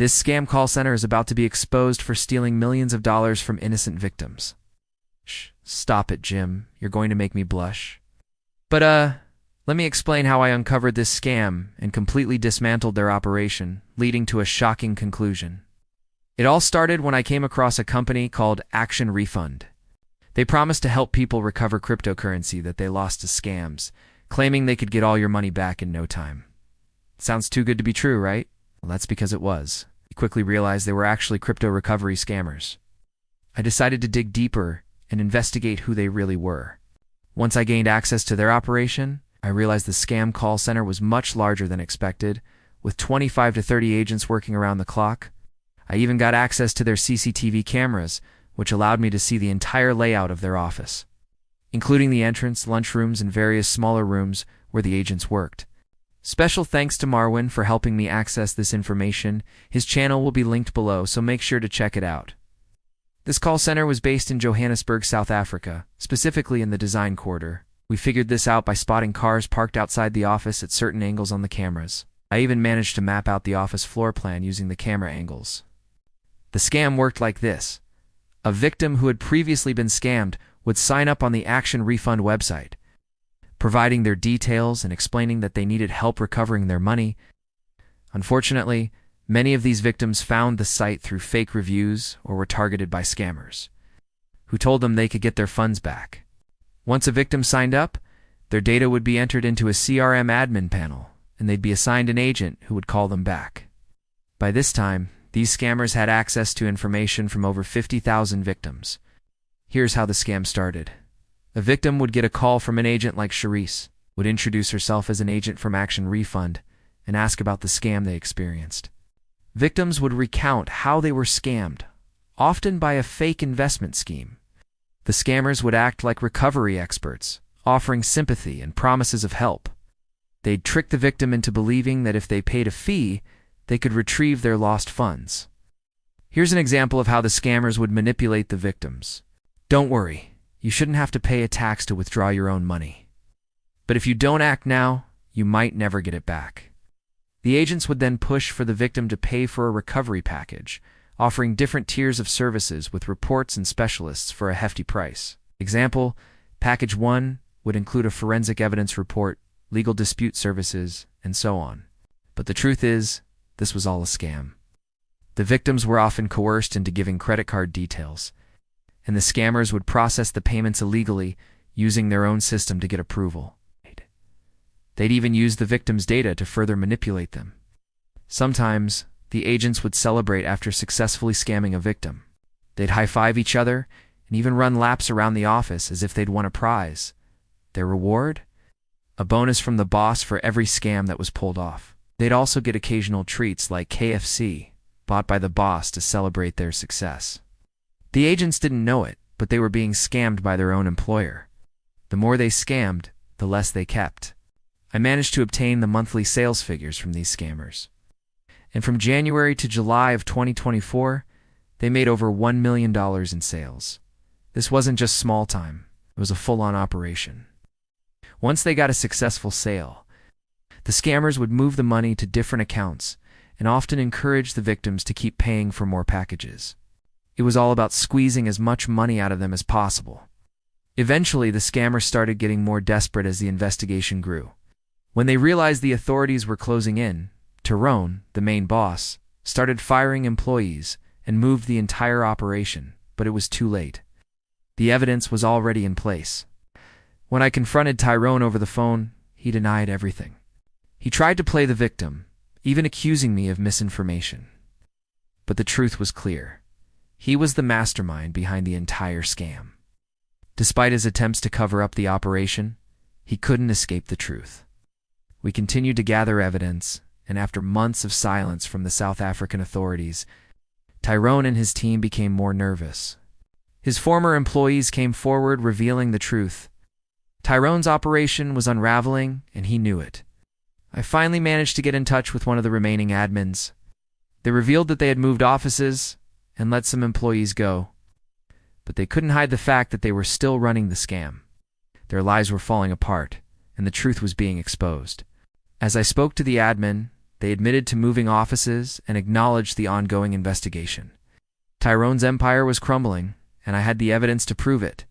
This scam call center is about to be exposed for stealing millions of dollars from innocent victims. Shh, stop it, Jim. You're going to make me blush. But, let me explain how I uncovered this scam and completely dismantled their operation, leading to a shocking conclusion. It all started when I came across a company called Refund. They promised to help people recover cryptocurrency that they lost to scams, claiming they could get all your money back in no time. Sounds too good to be true, right? Well, that's because it was. I quickly realized they were actually crypto recovery scammers. I decided to dig deeper and investigate who they really were. Once I gained access to their operation, I realized the scam call center was much larger than expected, with 25 to 30 agents working around the clock. I even got access to their CCTV cameras, which allowed me to see the entire layout of their office, including the entrance, lunchrooms, and various smaller rooms where the agents worked. Special thanks to Marwin for helping me access this information. His channel will be linked below, so make sure to check it out. This call center was based in Johannesburg, South Africa, specifically in the design quarter. We figured this out by spotting cars parked outside the office at certain angles on the cameras. I even managed to map out the office floor plan using the camera angles. The scam worked like this. A victim who had previously been scammed would sign up on the Refund website, providing their details and explaining that they needed help recovering their money. Unfortunately, many of these victims found the site through fake reviews or were targeted by scammers, who told them they could get their funds back. Once a victim signed up, their data would be entered into a CRM admin panel, and they'd be assigned an agent who would call them back. By this time, these scammers had access to information from over 50,000 victims. Here's how the scam started. A victim would get a call from an agent like Charisse, would introduce herself as an agent from Refund, and ask about the scam they experienced. Victims would recount how they were scammed, often by a fake investment scheme. The scammers would act like recovery experts, offering sympathy and promises of help. They'd trick the victim into believing that if they paid a fee, they could retrieve their lost funds. Here's an example of how the scammers would manipulate the victims. Don't worry, you shouldn't have to pay a tax to withdraw your own money. But if you don't act now, you might never get it back. The agents would then push for the victim to pay for a recovery package, offering different tiers of services with reports and specialists for a hefty price. Example, Package 1 would include a forensic evidence report, legal dispute services, and so on. But the truth is, this was all a scam. The victims were often coerced into giving credit card details, and the scammers would process the payments illegally, using their own system to get approval. They'd even use the victim's data to further manipulate them. Sometimes, the agents would celebrate after successfully scamming a victim. They'd high-five each other and even run laps around the office as if they'd won a prize. Their reward? A bonus from the boss for every scam that was pulled off. They'd also get occasional treats like KFC, bought by the boss to celebrate their success. The agents didn't know it, but they were being scammed by their own employer. The more they scammed, the less they kept. I managed to obtain the monthly sales figures from these scammers. And from January to July of 2024, they made over $1 million in sales. This wasn't just small time, it was a full-on operation. Once they got a successful sale, the scammers would move the money to different accounts and often encourage the victims to keep paying for more packages. It was all about squeezing as much money out of them as possible. Eventually, the scammers started getting more desperate as the investigation grew. When they realized the authorities were closing in, Tyrone, the main boss, started firing employees and moved the entire operation, but it was too late. The evidence was already in place. When I confronted Tyrone over the phone, he denied everything. He tried to play the victim, even accusing me of misinformation. But the truth was clear. He was the mastermind behind the entire scam. Despite his attempts to cover up the operation, he couldn't escape the truth. We continued to gather evidence, and after months of silence from the South African authorities, Tyrone and his team became more nervous. His former employees came forward revealing the truth. Tyrone's operation was unraveling, and he knew it. I finally managed to get in touch with one of the remaining admins. They revealed that they had moved offices and let some employees go. But they couldn't hide the fact that they were still running the scam. Their lives were falling apart, and the truth was being exposed. As I spoke to the admin, They admitted to moving offices and acknowledged the ongoing investigation. Tyrone's empire was crumbling, and I had the evidence to prove it.